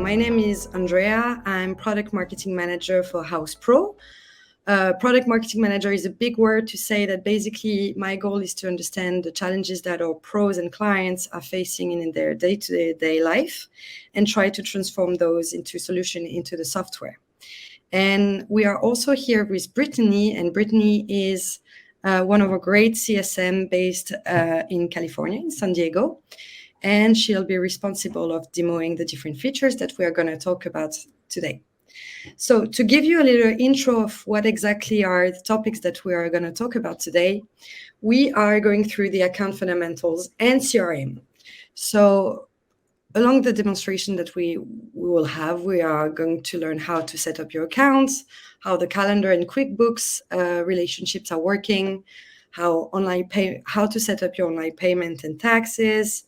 my name is Andrea. I'm product marketing manager for Houzz Pro. Product marketing manager is a big word to say that basically my goal is to understand the challenges that our pros and clients are facing in their day-to-day life and try to transform those into solution into the software. And we are also here with Brittany, and Brittany is one of our great CSM based in California, in San Diego. And she'll be responsible of demoing the different features that we are going to talk about today. So to give you a little intro of what exactly are the topics that we are going to talk about today, we are going through the account fundamentals and CRM. So along the demonstration that we will have, we are going to learn how to set up your accounts, how the calendar and QuickBooks relationships are working, how to set up your online payment and taxes,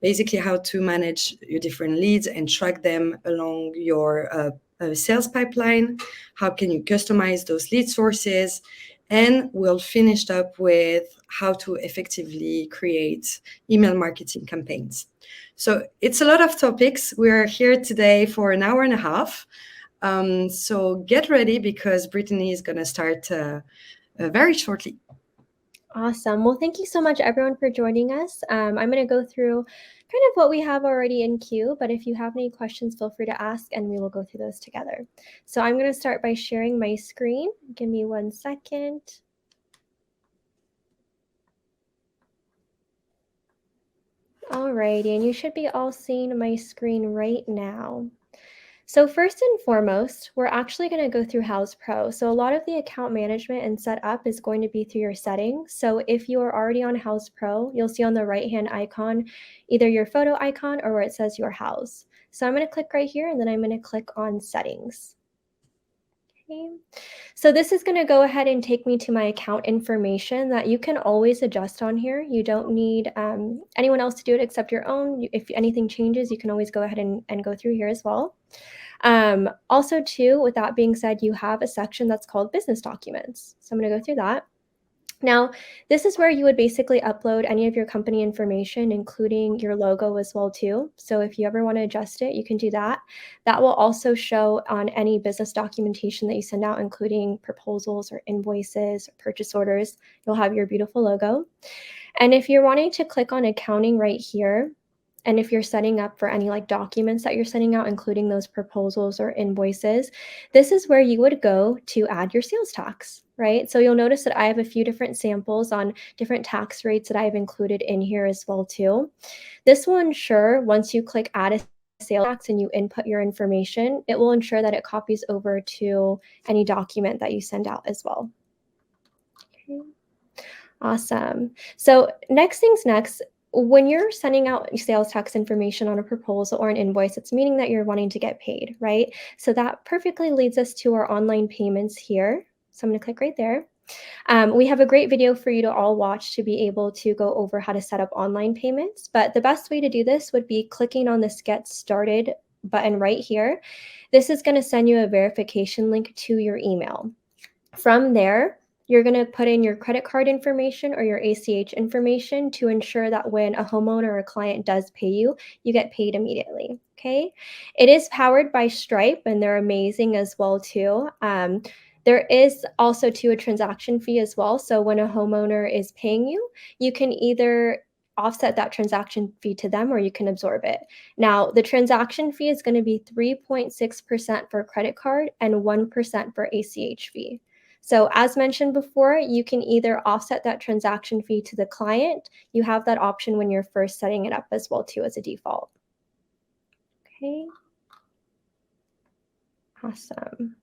basically how to manage your different leads and track them along your sales pipeline, how can you customize those lead sources, and we'll finish up with how to effectively create email marketing campaigns. So it's a lot of topics. We're here today for an hour and a half. So get ready because Brittany is going to start very shortly. Awesome. Well, thank you so much, everyone, for joining us. I'm going to go through kind of what we have already in queue, but if you have any questions, feel free to ask and we will go through those together. So I'm going to start by sharing my screen. Give me 1 second. Alrighty, and you should be all seeing my screen right now. So first and foremost, we're actually going to go through Houzz Pro. So a lot of the account management and setup is going to be through your settings. So if you are already on Houzz Pro, you'll see on the right-hand icon, either your photo icon or where it says your house. So I'm going to click right here and then I'm going to click on settings. Okay. So this is going to go ahead and take me to my account information that you can always adjust on here. You don't need anyone else to do it except your own. If anything changes, you can always go ahead and go through here as well. Also too, with that being said, you have a section that's called business documents. So I'm going to go through that. Now, this is where you would basically upload any of your company information, including your logo as well too. So if you ever want to adjust it, you can do that. That will also show on any business documentation that you send out, including proposals or invoices or purchase orders. You'll have your beautiful logo. And if you're wanting to click on accounting right here, and if you're setting up for any like documents that you're sending out, including those proposals or invoices, this is where you would go to add your sales tax, right? So you'll notice that I have a few different samples on different tax rates that I've included in here as well too. This will ensure once you click add a sales tax and you input your information, it will ensure that it copies over to any document that you send out as well. Okay. Awesome. So next things next, when you're sending out sales tax information on a proposal or an invoice, it's meaning that you're wanting to get paid, right? So that perfectly leads us to our online payments here. So I'm going to click right there. We have a great video for you to all watch to be able to go over how to set up online payments. But the best way to do this would be clicking on this Get Started button right here. This is going to send you a verification link to your email. From there, you're going to put in your credit card information or your ACH information to ensure that when a homeowner or a client does pay you, you get paid immediately, okay? It is powered by Stripe, and they're amazing as well, too. There is also, too, a transaction fee as well. So when a homeowner is paying you, you can either offset that transaction fee to them or you can absorb it. Now, the transaction fee is going to be 3.6% for a credit card and 1% for ACH fee. So as mentioned before, you can either offset that transaction fee to the client. You have that option when you're first setting it up as well too as a default. Okay. Awesome.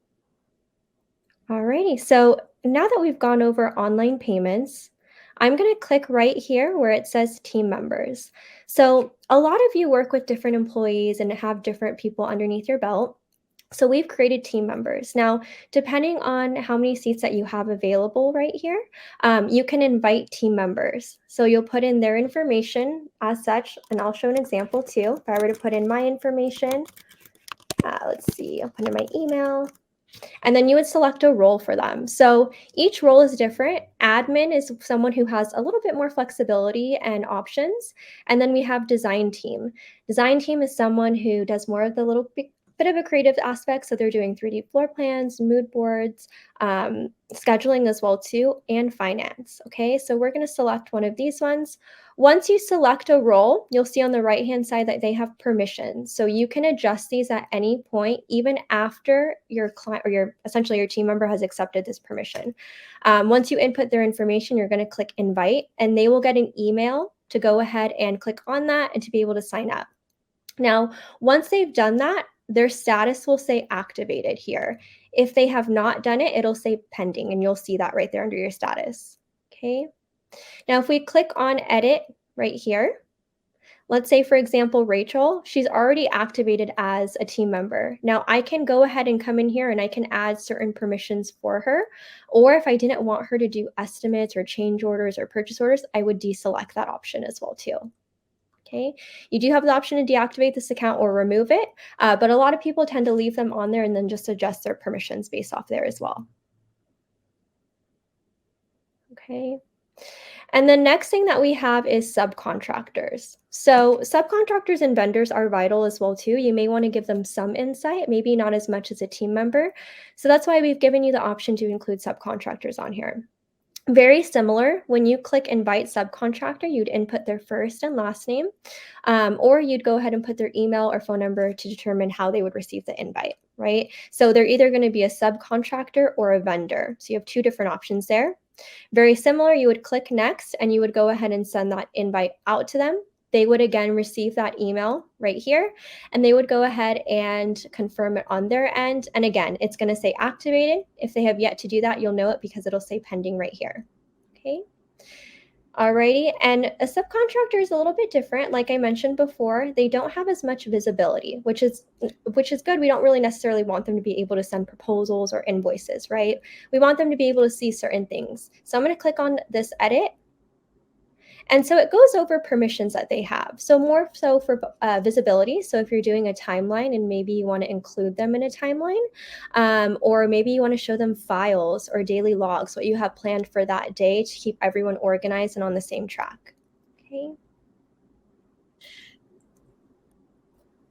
Alrighty, so now that we've gone over online payments, I'm going to click right here where it says team members. So a lot of you work with different employees and have different people underneath your belt. So we've created team members. Now, depending on how many seats that you have available right here, you can invite team members. So you'll put in their information as such, and I'll show an example too. If I were to put in my information, let's see, I'll put in my email. And then you would select a role for them. So each role is different. Admin is someone who has a little bit more flexibility and options. And then we have design team. Design team is someone who does more of the bit of a creative aspect. So they're doing 3D floor plans, mood boards, scheduling as well too, and finance. Okay, so we're going to select one of these ones. Once you select a role, you'll see on the right-hand side that they have permissions. So you can adjust these at any point, even after your client or essentially your team member has accepted this permission. Once you input their information, you're going to click invite, and they will get an email to go ahead and click on that and to be able to sign up. Now, once they've done that, their status will say activated here. If they have not done it, it'll say pending, and you'll see that right there under your status. Okay. Now, if we click on edit right here, let's say, for example, Rachel, she's already activated as a team member. Now, I can go ahead and come in here and I can add certain permissions for her. Or if I didn't want her to do estimates or change orders or purchase orders, I would deselect that option as well too. Okay, you do have the option to deactivate this account or remove it, but a lot of people tend to leave them on there and then just adjust their permissions based off there as well. Okay. And the next thing that we have is subcontractors. So subcontractors and vendors are vital as well too. You may want to give them some insight, maybe not as much as a team member. So that's why we've given you the option to include subcontractors on here. Very similar, when you click invite subcontractor, you'd input their first and last name, or you'd go ahead and put their email or phone number to determine how they would receive the invite, right? So they're either going to be a subcontractor or a vendor. So you have two different options there. Very similar, you would click next and you would go ahead and send that invite out to them. They would again receive that email right here, and they would go ahead and confirm it on their end. And again, it's going to say activated. If they have yet to do that, you'll know it because it'll say pending right here. Okay. Alrighty, and a subcontractor is a little bit different. Like I mentioned before, they don't have as much visibility, which is good. We don't really necessarily want them to be able to send proposals or invoices, right? We want them to be able to see certain things. So I'm going to click on this edit. And so it goes over permissions that they have. So more so for visibility. So if you're doing a timeline and maybe you want to include them in a timeline, or maybe you want to show them files or daily logs, what you have planned for that day to keep everyone organized and on the same track. Okay.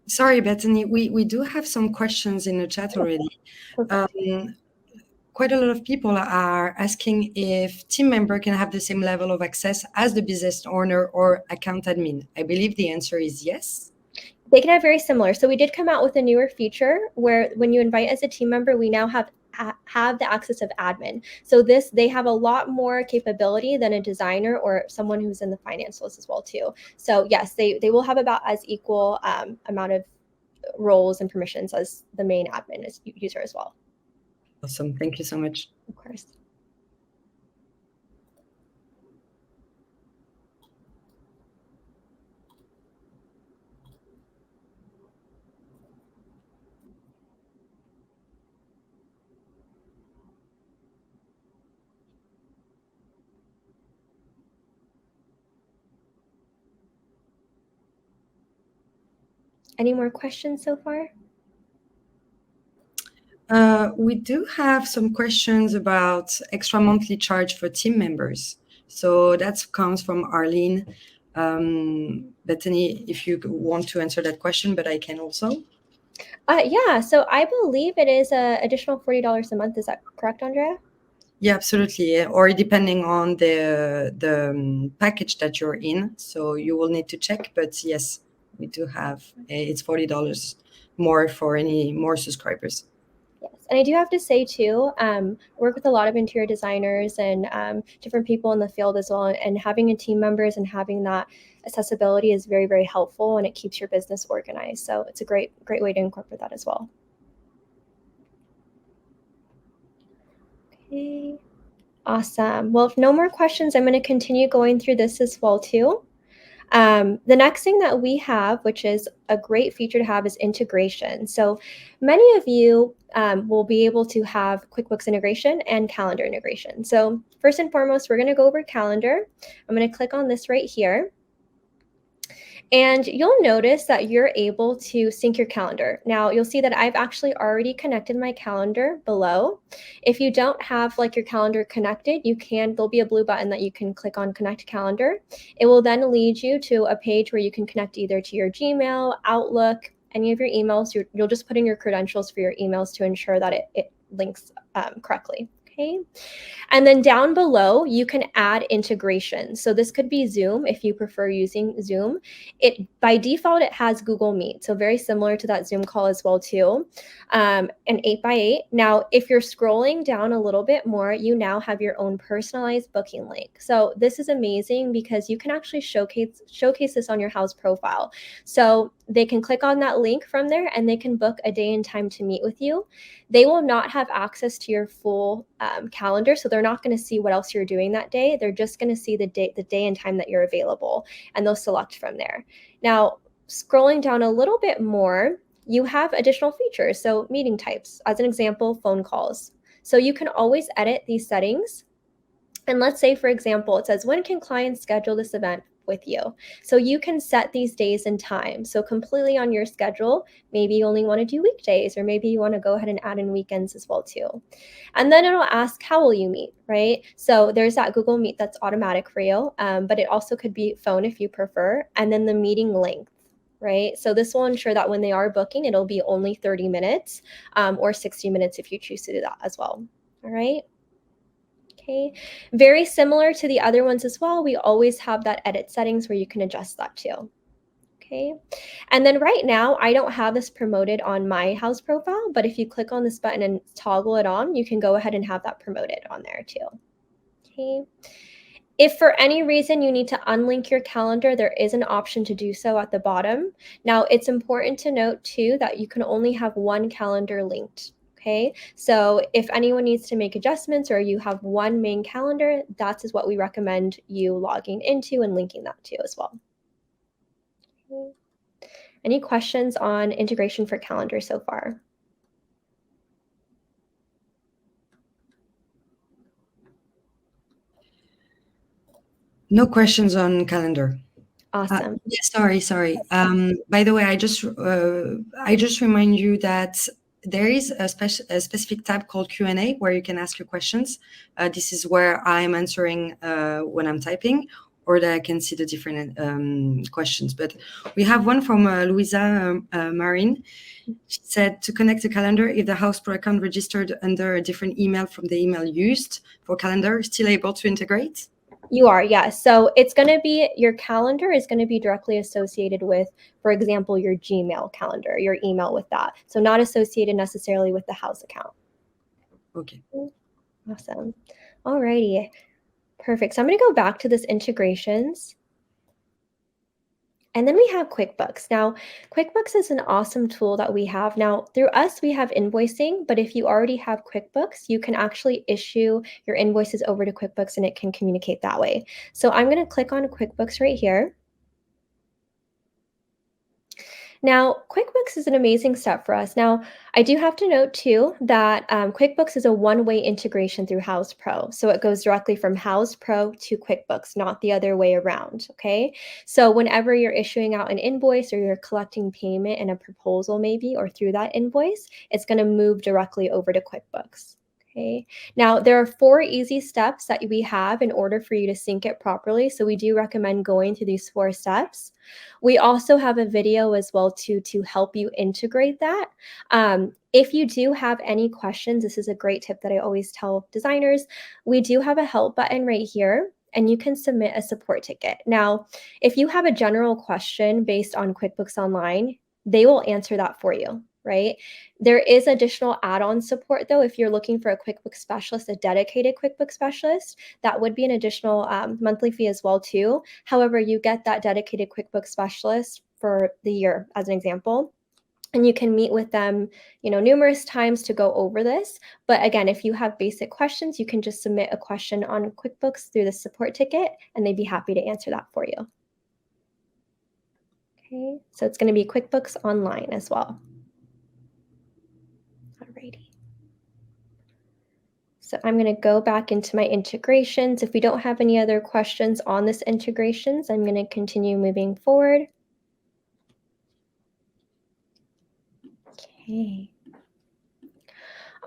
Sorry, Bethany, we do have some questions in the chat already. Quite a lot of people are asking if team member can have the same level of access as the business owner or account admin. I believe the answer is yes. They can have very similar. So we did come out with a newer feature where when you invite as a team member, we now have the access of admin. So they have a lot more capability than a designer or someone who's in the finance list as well too. So yes, they will have about as equal amount of roles and permissions as the main admin user as well. Awesome. Thank you so much. Of course. Any more questions so far? We do have some questions about extra monthly charge for team members. So that comes from Arlene. Bethany, if you want to answer that question, but I can also. Yeah, so I believe it is an additional $40 a month. Is that correct, Andrea? Yeah, absolutely. Or depending on the package that you're in. So you will need to check, but yes, we do have, it's $40 more for any more subscribers. Yes, and I do have to say too, work with a lot of interior designers and different people in the field as well. And having a team members and having that accessibility is very, very helpful, and it keeps your business organized. So it's a great way to incorporate that as well. Okay, awesome. Well, if no more questions, I'm going to continue going through this as well too. The next thing that we have, which is a great feature to have, is integration. So many of you will be able to have QuickBooks integration and calendar integration. So first and foremost, we're going to go over calendar. I'm going to click on this right here. And you'll notice that you're able to sync your calendar. Now you'll see that I've actually already connected my calendar below. If you don't have like your calendar connected, there'll be a blue button that you can click on Connect Calendar. It will then lead you to a page where you can connect either to your Gmail, Outlook, any of your emails. You'll just put in your credentials for your emails to ensure that it links correctly. Okay. And then down below, you can add integrations. So this could be Zoom if you prefer using Zoom. By default, it has Google Meet. So very similar to that Zoom call as well too. An 8x8. Now, if you're scrolling down a little bit more, you now have your own personalized booking link. So this is amazing because you can actually showcase this on your Houzz profile. So they can click on that link from there and they can book a day and time to meet with you. They will not have access to your full calendar, so they're not going to see what else you're doing that day. They're just going to see the day and time that you're available, and they'll select from there. Now, scrolling down a little bit more, you have additional features. So meeting types, as an example, phone calls. So you can always edit these settings. And let's say, for example, it says, when can clients schedule this event with you? So you can set these days and times. So completely on your schedule, maybe you only want to do weekdays, or maybe you want to go ahead and add in weekends as well too. And then it'll ask, how will you meet, right? So there's that Google Meet that's automatic for you, but it also could be phone if you prefer. And then the meeting length, right? So this will ensure that when they are booking, it'll be only 30 minutes or 60 minutes if you choose to do that as well. All right. Okay, very similar to the other ones as well. We always have that edit settings where you can adjust that too. Okay, and then right now I don't have this promoted on my Houzz profile, but if you click on this button and toggle it on, you can go ahead and have that promoted on there too. Okay. If for any reason you need to unlink your calendar, there is an option to do so at the bottom. Now, it's important to note too that you can only have one calendar linked. Okay, so if anyone needs to make adjustments or you have one main calendar, that is what we recommend you logging into and linking that to as well. Okay. Any questions on integration for calendar so far? No questions on calendar. Awesome. Yeah, sorry. By the way, I just remind you that there is a specific tab called Q&A where you can ask your questions. This is where I'm answering when I'm typing, or that I can see the different questions. But we have one from Louisa Marin. She said, to connect the calendar, if the Houzz Pro account registered under a different email from the email used for calendar, still able to integrate? You are, yes. So it's going to be, your calendar is going to be directly associated with, for example, your Gmail calendar, your email with that. So not associated necessarily with the Houzz account. Okay. Awesome. All righty. Perfect. So I'm going to go back to this integrations. And then we have QuickBooks. Now, QuickBooks is an awesome tool that we have. Now, through us, we have invoicing, but if you already have QuickBooks, you can actually issue your invoices over to QuickBooks and it can communicate that way. So I'm going to click on QuickBooks right here. Now, QuickBooks is an amazing step for us. Now, I do have to note too that QuickBooks is a one-way integration through Houzz Pro. So it goes directly from Houzz Pro to QuickBooks, not the other way around, okay? So whenever you're issuing out an invoice or you're collecting payment in a proposal maybe, or through that invoice, it's gonna move directly over to QuickBooks. Okay. Now, there are 4 easy steps that we have in order for you to sync it properly. So we do recommend going through these 4 steps. We also have a video as well to help you integrate that. If you do have any questions, this is a great tip that I always tell designers. We do have a help button right here, and you can submit a support ticket. Now, if you have a general question based on QuickBooks Online, they will answer that for you. Right? There is additional add-on support though. If you're looking for a QuickBooks specialist, a dedicated QuickBooks specialist, that would be an additional monthly fee as well too. However, you get that dedicated QuickBooks specialist for the year as an example. And you can meet with them, numerous times to go over this. But again, if you have basic questions, you can just submit a question on QuickBooks through the support ticket, and they'd be happy to answer that for you. Okay, so it's going to be QuickBooks Online as well. Alrighty. So I'm going to go back into my integrations. If we don't have any other questions on this integrations, I'm going to continue moving forward. Okay.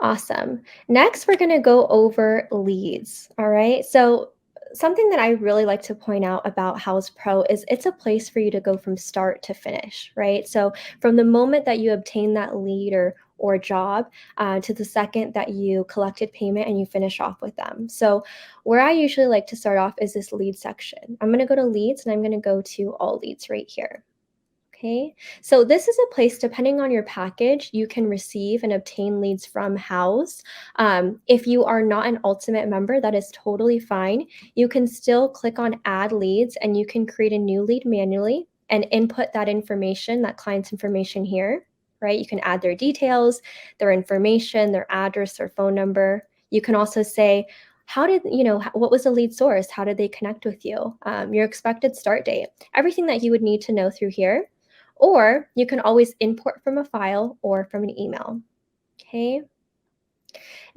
Awesome. Next, we're going to go over leads. All right. So something that I really like to point out about Houzz Pro is it's a place for you to go from start to finish, right? So from the moment that you obtain that lead or job to the second that you collected payment and you finish off with them. So where I usually like to start off is this lead section. I'm going to go to leads and I'm going to go to all leads right here. Okay, so this is a place, depending on your package, you can receive and obtain leads from Houzz. If you are not an Ultimate member, that is totally fine. You can still click on Add Leads and you can create a new lead manually and input that information, that client's information here, right? You can add their details, their information, their address, their phone number. You can also say, what was the lead source? How did they connect with you? Your expected start date, everything that you would need to know through here. Or you can always import from a file or from an email. Okay.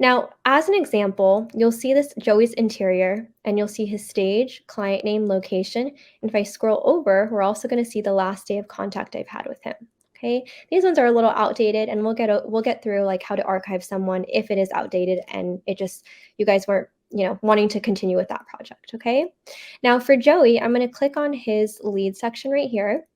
Now, as an example, you'll see this Joey's interior and you'll see his stage, client name, location. And if I scroll over, we're also going to see the last day of contact I've had with him. Okay. These ones are a little outdated and we'll get through like how to archive someone if it is outdated and you guys weren't wanting to continue with that project. Okay. Now for Joey, I'm going to click on his lead section right here.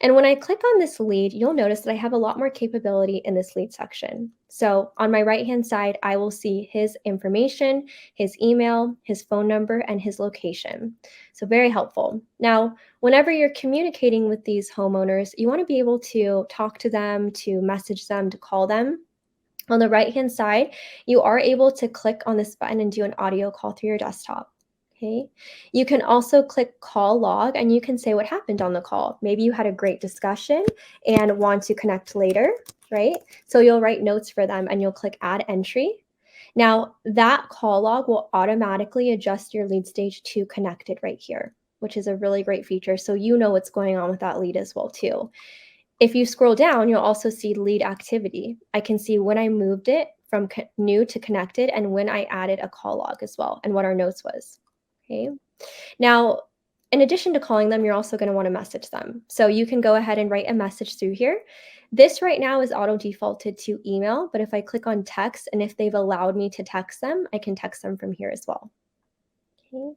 And when I click on this lead, you'll notice that I have a lot more capability in this lead section. So on my right-hand side, I will see his information, his email, his phone number, and his location. So very helpful. Now, whenever you're communicating with these homeowners, you want to be able to talk to them, to message them, to call them. On the right-hand side, you are able to click on this button and do an audio call through your desktop. Okay. You can also click call log and you can say what happened on the call. Maybe you had a great discussion and want to connect later, right? So you'll write notes for them and you'll click add entry. Now that call log will automatically adjust your lead stage to connected right here, which is a really great feature. So you know what's going on with that lead as well too. If you scroll down, you'll also see lead activity. I can see when I moved it from new to connected and when I added a call log as well and what our notes was. Okay. Now, in addition to calling them, you're also going to want to message them. So you can go ahead and write a message through here. This right now is auto defaulted to email, but if I click on text and if they've allowed me to text them, I can text them from here as well. Okay.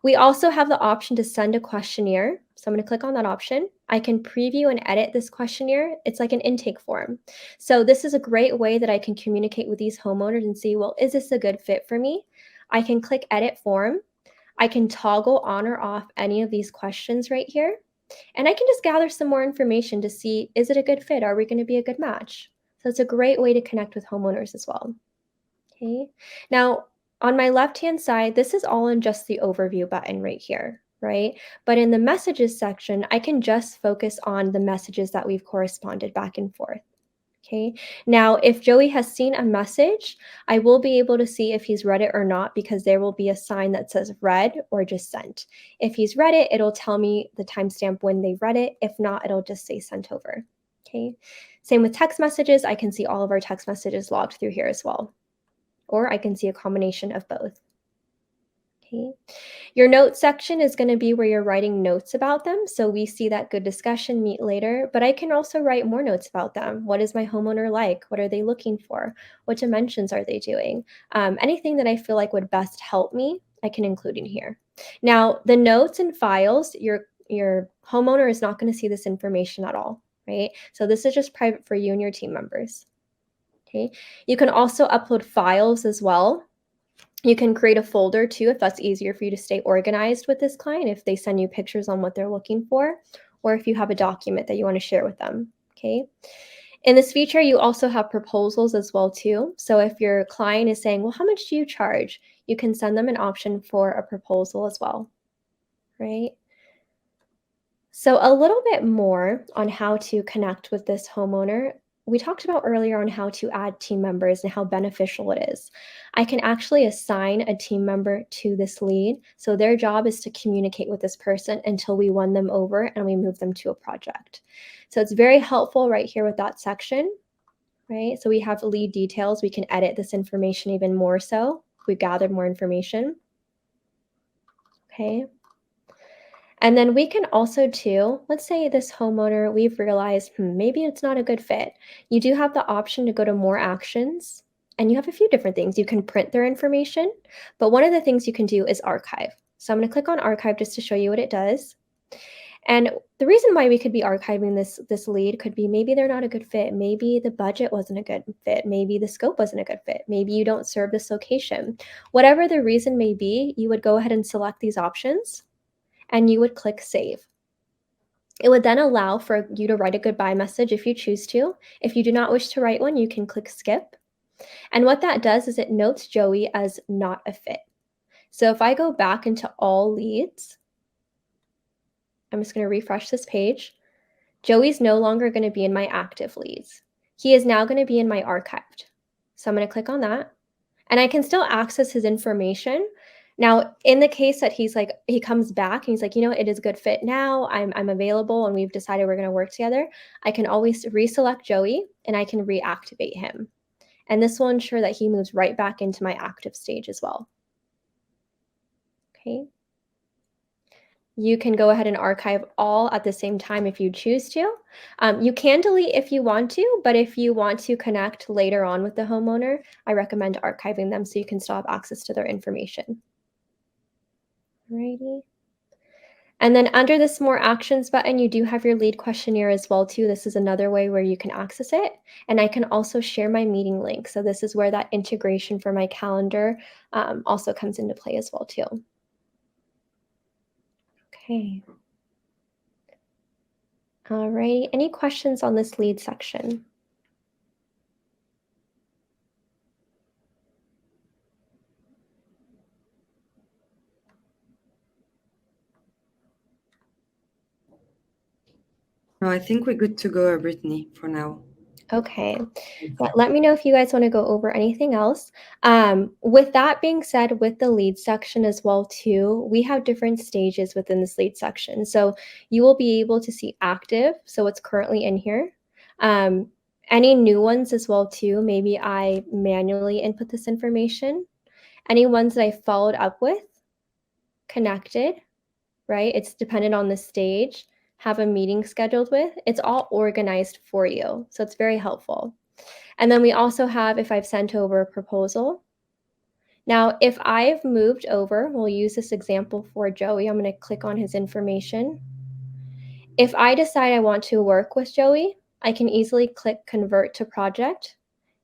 We also have the option to send a questionnaire. So I'm going to click on that option. I can preview and edit this questionnaire. It's like an intake form. So this is a great way that I can communicate with these homeowners and see, well, is this a good fit for me? I can click edit form. I can toggle on or off any of these questions right here. And I can just gather some more information to see, is it a good fit? Are we going to be a good match? So it's a great way to connect with homeowners as well. Okay. Now, on my left-hand side, this is all in just the overview button right here, right? But in the messages section, I can just focus on the messages that we've corresponded back and forth. Okay, now if Joey has seen a message, I will be able to see if he's read it or not because there will be a sign that says read or just sent. If he's read it, it'll tell me the timestamp when they read it. If not, it'll just say sent over. Okay, same with text messages. I can see all of our text messages logged through here as well. Or I can see a combination of both. Okay. Your notes section is going to be where you're writing notes about them. So we see that good discussion, meet later, but I can also write more notes about them. What is my homeowner like? What are they looking for? What dimensions are they doing? Anything that I feel like would best help me, I can include in here. Now, the notes and files, your homeowner is not going to see this information at all, right? So this is just private for you and your team members. Okay. You can also upload files as well. You can create a folder too if that's easier for you to stay organized with this client, if they send you pictures on what they're looking for, or if you have a document that you want to share with them. Okay. In this feature, you also have proposals as well too. So if your client is saying, well, how much do you charge? You can send them an option for a proposal as well, right? So a little bit more on how to connect with this homeowner. We talked about earlier on how to add team members and how beneficial it is. I can actually assign a team member to this lead. So their job is to communicate with this person until we won them over and we move them to a project. So it's very helpful right here with that section, right? So we have lead details. We can edit this information even more so if we've gathered more information. Okay. And then we can also too, let's say this homeowner, we've realized maybe it's not a good fit. You do have the option to go to more actions, and you have a few different things. You can print their information, but one of the things you can do is archive. So I'm going to click on archive just to show you what it does. And the reason why we could be archiving this lead could be maybe they're not a good fit. Maybe the budget wasn't a good fit. Maybe the scope wasn't a good fit. Maybe you don't serve this location. Whatever the reason may be, you would go ahead and select these options and you would click save. It would then allow for you to write a goodbye message if you choose to. If you do not wish to write one, you can click skip. And what that does is it notes Joey as not a fit. So if I go back into all leads, I'm just going to refresh this page. Joey's no longer going to be in my active leads. He is now going to be in my archived. So I'm going to click on that. And I can still access his information. Now, in the case that he comes back and he's like, it is a good fit now, I'm available and we've decided we're going to work together, I can always reselect Joey and I can reactivate him. And this will ensure that he moves right back into my active stage as well. Okay. You can go ahead and archive all at the same time if you choose to. You can delete if you want to, but if you want to connect later on with the homeowner, I recommend archiving them so you can still have access to their information. Alrighty. And then under this More Actions button, you do have your lead questionnaire as well too. This is another way where you can access it. And I can also share my meeting link. So this is where that integration for my calendar also comes into play as well too. Okay. All right. Any questions on this lead section? No, I think we're good to go, Brittany, for now. Okay. Let me know if you guys want to go over anything else. With that being said, with the lead section as well too, we have different stages within this lead section. So you will be able to see active, so what's currently in here. Any new ones as well too, maybe I manually input this information. Any ones that I followed up with, connected, right? It's dependent on the stage, have a meeting scheduled with. It's all organized for you. So it's very helpful. And then we also have if I've sent over a proposal. Now, if I've moved over, we'll use this example for Joey. I'm going to click on his information. If I decide I want to work with Joey, I can easily click convert to project.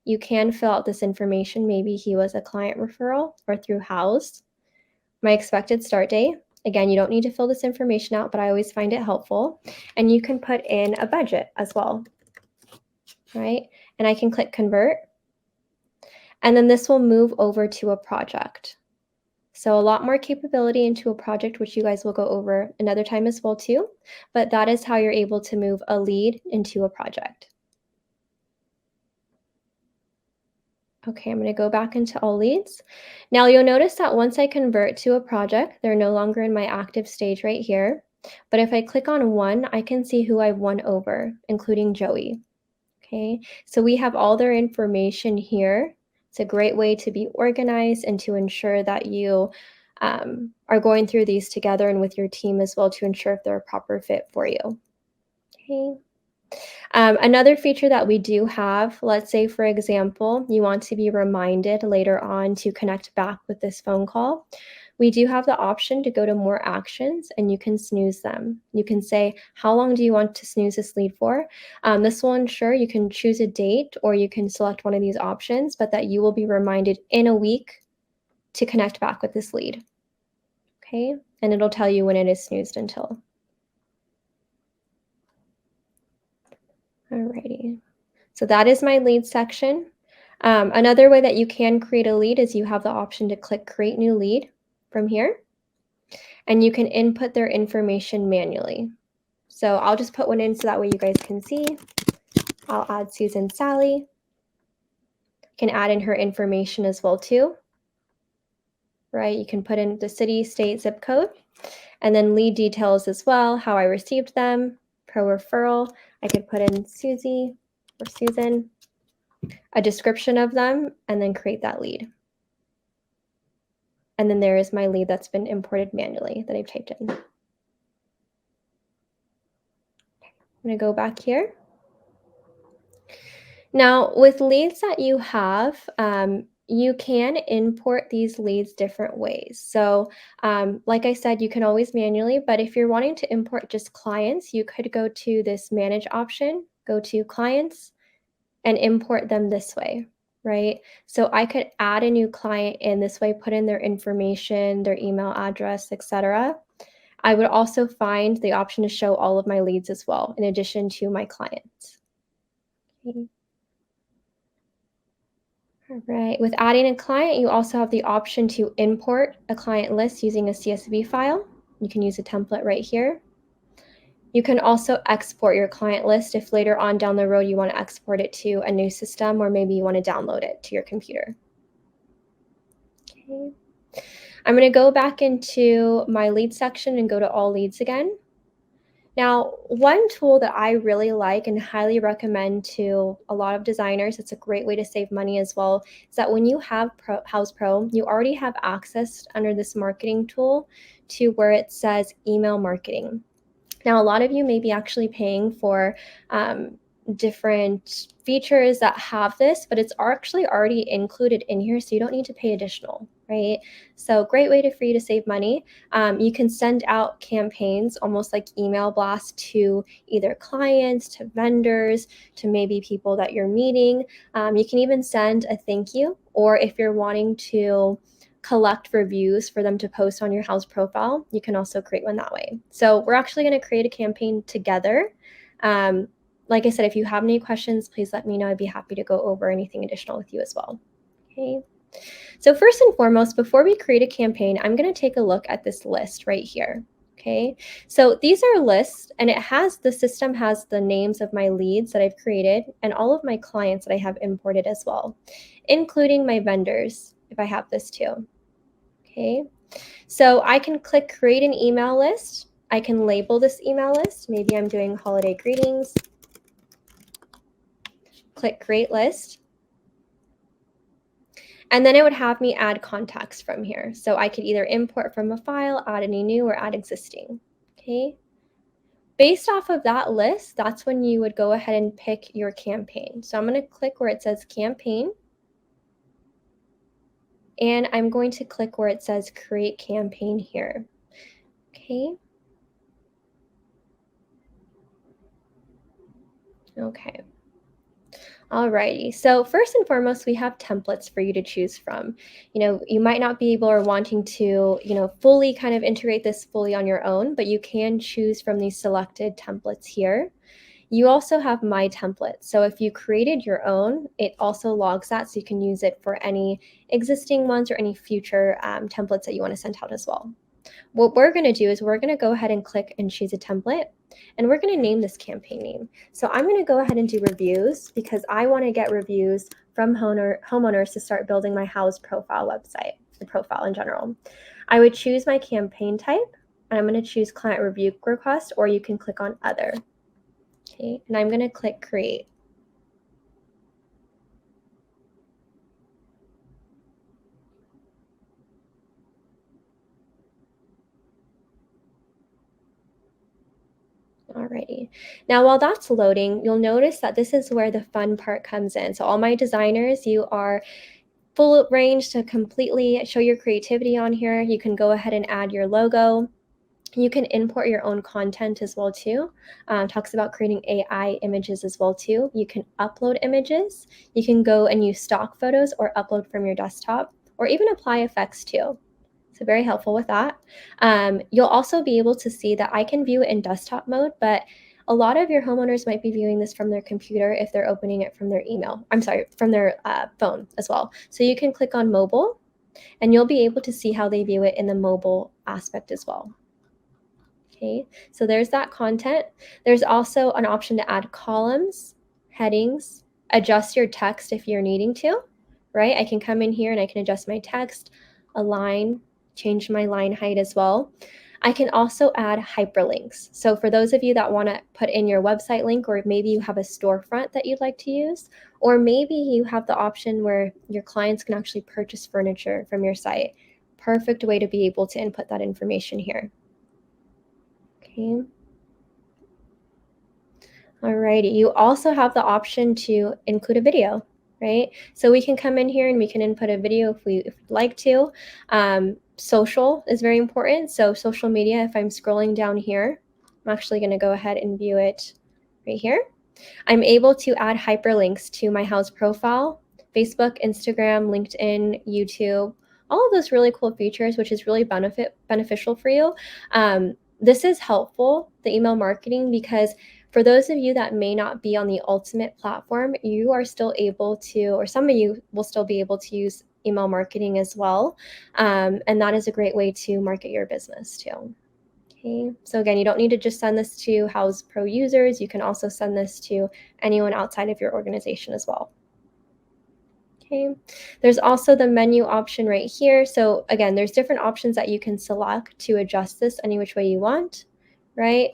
You can fill out this information. Maybe he was a client referral or through Houzz. My expected start date. Again, you don't need to fill this information out, but I always find it helpful. And you can put in a budget as well, right? And I can click convert. And then this will move over to a project. So a lot more capability into a project, which you guys will go over another time as well too. But that is how you're able to move a lead into a project. Okay, I'm going to go back into all leads. Now you'll notice that once I convert to a project, they're no longer in my active stage right here. But if I click on one, I can see who I've won over, including Joey. Okay, so we have all their information here. It's a great way to be organized and to ensure that you are going through these together and with your team as well to ensure if they're a proper fit for you. Okay. Another feature that we do have, let's say, for example, you want to be reminded later on to connect back with this phone call. We do have the option to go to more actions and you can snooze them. You can say, how long do you want to snooze this lead for? This will ensure you can choose a date or you can select one of these options, but that you will be reminded in a week to connect back with this lead. Okay, and it'll tell you when it is snoozed until. Alrighty, so that is my lead section. Another way that you can create a lead is you have the option to click create new lead from here, and you can input their information manually. So I'll just put one in so that way you guys can see. I'll add Susan Sally. Can add in her information as well too, right? You can put in the city, state, zip code, and then lead details as well, how I received them, pro referral. I could put in Susie or Susan, a description of them, and then create that lead. And then there is my lead that's been imported manually that I've typed in. I'm going to go back here. Now, with leads that you have, you can import these leads different ways. So, like I said, you can always manually, but if you're wanting to import just clients, you could go to this manage option, go to clients, and import them this way, right? So I could add a new client in this way, put in their information, their email address, etc. I would also find the option to show all of my leads as well, in addition to my clients. Okay. All right, with adding a client, you also have the option to import a client list using a CSV file. You can use a template right here. You can also export your client list if later on down the road you want to export it to a new system, or maybe you want to download it to your computer. Okay. I'm going to go back into my lead section and go to all leads again. Now, one tool that I really like and highly recommend to a lot of designers, it's a great way to save money as well, is that when you have Houzz Pro, you already have access under this marketing tool to where it says email marketing. Now, a lot of you may be actually paying for different features that have this, but it's actually already included in here, so you don't need to pay additional, right? So great way for you to save money. You can send out campaigns, almost like email blasts, to either clients, to vendors, to maybe people that you're meeting. You can even send a thank you, or if you're wanting to collect reviews for them to post on your Houzz profile, you can also create one that way. So we're actually going to create a campaign together. Like I said, if you have any questions, please let me know. I'd be happy to go over anything additional with you as well. Okay. So first and foremost, before we create a campaign, I'm going to take a look at this list right here. Okay. So these are lists, and the system has the names of my leads that I've created and all of my clients that I have imported as well, including my vendors, if I have this too. Okay. So I can click create an email list. I can label this email list. Maybe I'm doing holiday greetings. Click create list. And then it would have me add contacts from here. So I could either import from a file, add any new, or add existing. Okay. Based off of that list, that's when you would go ahead and pick your campaign. So I'm going to click where it says campaign. And I'm going to click where it says create campaign here. Okay. Okay. Alrighty, so first and foremost, we have templates for you to choose from. You might not be able or wanting to, fully kind of integrate this fully on your own, but you can choose from these selected templates here. You also have my template. So if you created your own, it also logs that, so you can use it for any existing ones or any future templates that you want to send out as well. What we're going to do is we're going to go ahead and click and choose a template, and we're going to name this campaign name. So I'm going to go ahead and do reviews because I want to get reviews from homeowners to start building my Houzz profile website, the profile in general. I would choose my campaign type, and I'm going to choose client review request, or you can click on other. Okay, and I'm going to click create. Alrighty. Now, while that's loading, you'll notice that this is where the fun part comes in. So all my designers, you are full range to completely show your creativity on here. You can go ahead and add your logo. You can import your own content as well too. Talks about creating AI images as well too. You can upload images. You can go and use stock photos or upload from your desktop, or even apply effects too. So very helpful with that. You'll also be able to see that I can view it in desktop mode, but a lot of your homeowners might be viewing this from their computer if they're opening it from their from their phone as well. So you can click on mobile, and you'll be able to see how they view it in the mobile aspect as well. Okay, so there's that content. There's also an option to add columns, headings, adjust your text if you're needing to, right? I can come in here and I can adjust my text, align, change my line height as well. I can also add hyperlinks. So for those of you that want to put in your website link, or maybe you have a storefront that you'd like to use, or maybe you have the option where your clients can actually purchase furniture from your site. Perfect way to be able to input that information here. Okay. Alrighty, you also have the option to include a video, right? So we can come in here and we can input a video if we'd like to. Social is very important. So social media, if I'm scrolling down here, I'm actually going to go ahead and view it right here. I'm able to add hyperlinks to my Houzz profile, Facebook, Instagram, LinkedIn, YouTube, all of those really cool features, which is really beneficial for you. This is helpful, the email marketing, because for those of you that may not be on the ultimate platform, you are still able to, or some of you will still be able to use email marketing as well. And that is a great way to market your business too. Okay, so again, you don't need to just send this to Houzz Pro users. You can also send this to anyone outside of your organization as well. Okay, there's also the menu option right here. So again, there's different options that you can select to adjust this any which way you want, right?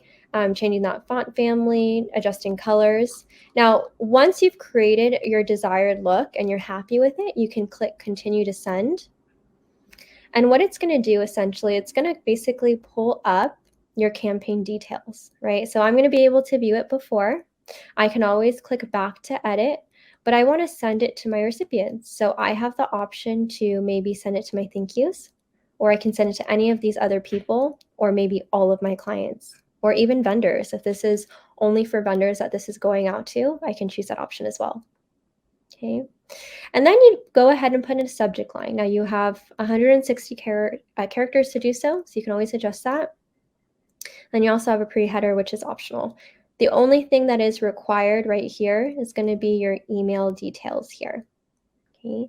Changing that font family, adjusting colors. Now, once you've created your desired look and you're happy with it, you can click continue to send. And what it's going to do essentially, it's going to basically pull up your campaign details, right? So I'm going to be able to view it before. I can always click back to edit, but I want to send it to my recipients. So I have the option to maybe send it to my thank yous, or I can send it to any of these other people, or maybe all of my clients, or even vendors. If this is only for vendors that this is going out to, I can choose that option as well. Okay. And then you go ahead and put in a subject line. Now you have 160 characters to do so you can always adjust that. Then you also have a pre-header, which is optional. The only thing that is required right here is going to be your email details here. Okay.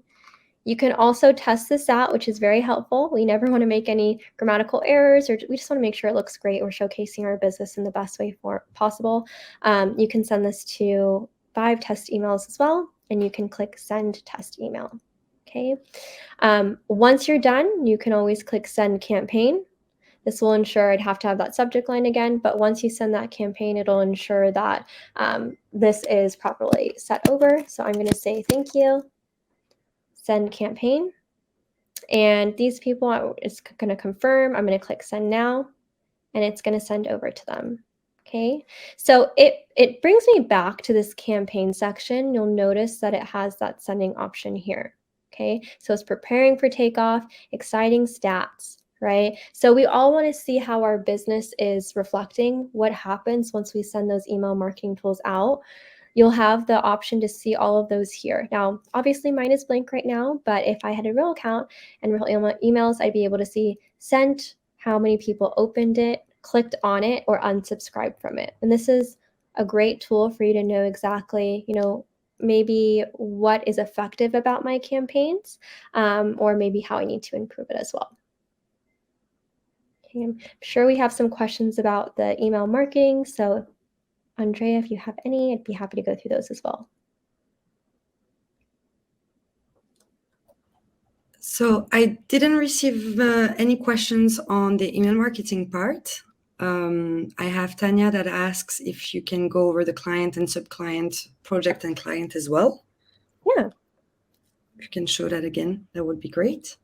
You can also test this out, which is very helpful. We never want to make any grammatical errors, or we just want to make sure it looks great. We're showcasing our business in the best way possible. You can send this to 5 test emails as well, and you can click send test email. Okay. Once you're done, you can always click send campaign. This will ensure I'd have to have that subject line again, but once you send that campaign, it'll ensure that this is properly set over. So I'm going to say thank you, send campaign, and these people is going to confirm. I'm going to click send now, and it's going to send over to them. Okay, so it brings me back to this campaign section. You'll notice that it has that sending option here. Okay, so it's preparing for takeoff, exciting stats, right? So we all want to see how our business is reflecting, what happens once we send those email marketing tools out. You'll have the option to see all of those here. Now, obviously mine is blank right now, but if I had a real account and real emails, I'd be able to see sent, how many people opened it, clicked on it, or unsubscribed from it. And this is a great tool for you to know exactly, maybe what is effective about my campaigns, or maybe how I need to improve it as well. Okay, I'm sure we have some questions about the email marketing. So Andrea, if you have any, I'd be happy to go through those as well. So I didn't receive any questions on the email marketing part. I have Tanya that asks if you can go over the client and sub-client, project and client as well. Yeah. If you can show that again, that would be great.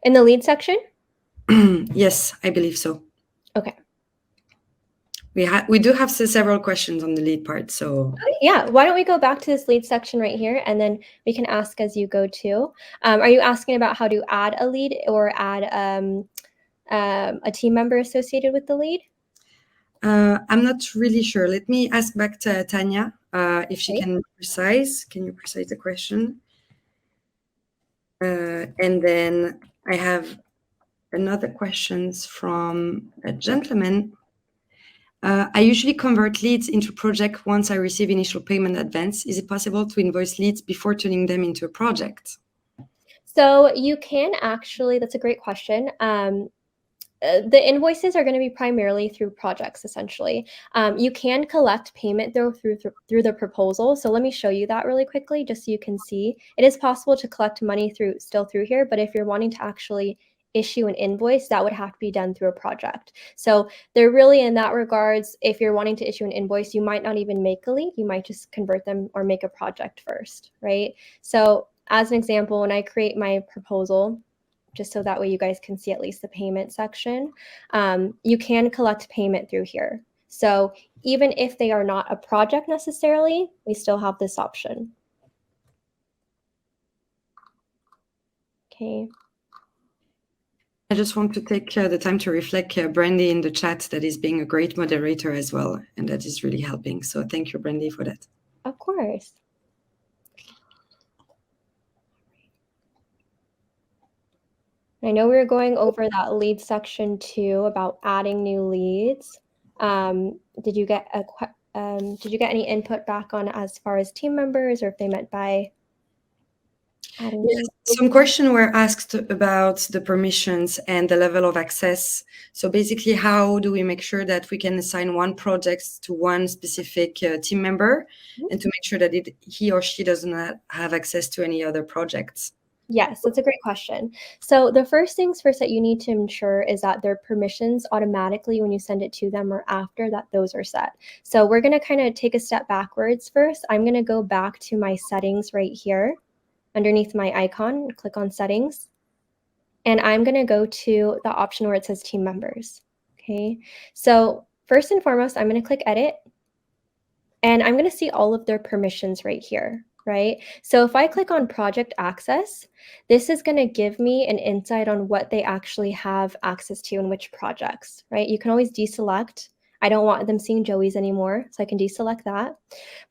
In the lead section? Yes, I believe so. Okay. We do have several questions on the lead part, so yeah. Why don't we go back to this lead section right here, and then we can ask as you go too. Are you asking about how to add a lead or add a team member associated with the lead? I'm not really sure. Let me ask back to Tanya if she can precise. Can you precise the question? And then I have another questions from a gentleman. I usually convert leads into project once I receive initial payment advance. Is it possible to invoice leads before turning them into a project? So you can actually, that's a great question. The invoices are going to be primarily through projects, essentially. You can collect payment though through the proposal. So let me show you that really quickly, just so you can see. It is possible to collect money still through here, but if you're wanting to actually issue an invoice, that would have to be done through a project. So they're really, in that regards, if you're wanting to issue an invoice, you might not even make a lead. You might just convert them or make a project first, right? So as an example, when I create my proposal, just so that way you guys can see at least the payment section, you can collect payment through here. So even if they are not a project necessarily, we still have this option. Okay. I just want to take the time to reflect Brandy in the chat that is being a great moderator as well, and that is really helping. So thank you, Brandy, for that. Of course. I know we were going over that lead section too about adding new leads. Did you get any input back on as far as team members, or if they meant by adding? Yes, some questions were asked about the permissions and the level of access. So basically, how do we make sure that we can assign one project to one specific team member, and to make sure that he or she does not have access to any other projects? Yes, that's a great question. So the first things first that you need to ensure is that their permissions automatically when you send it to them or after that those are set. So we're going to kind of take a step backwards first. I'm going to go back to my settings right here underneath my icon, click on settings, and I'm going to go to the option where it says team members. Okay, so first and foremost, I'm going to click edit, and I'm going to see all of their permissions right here. Right? So if I click on project access, this is going to give me an insight on what they actually have access to and which projects, right? You can always deselect. I don't want them seeing Joey's anymore, so I can deselect that.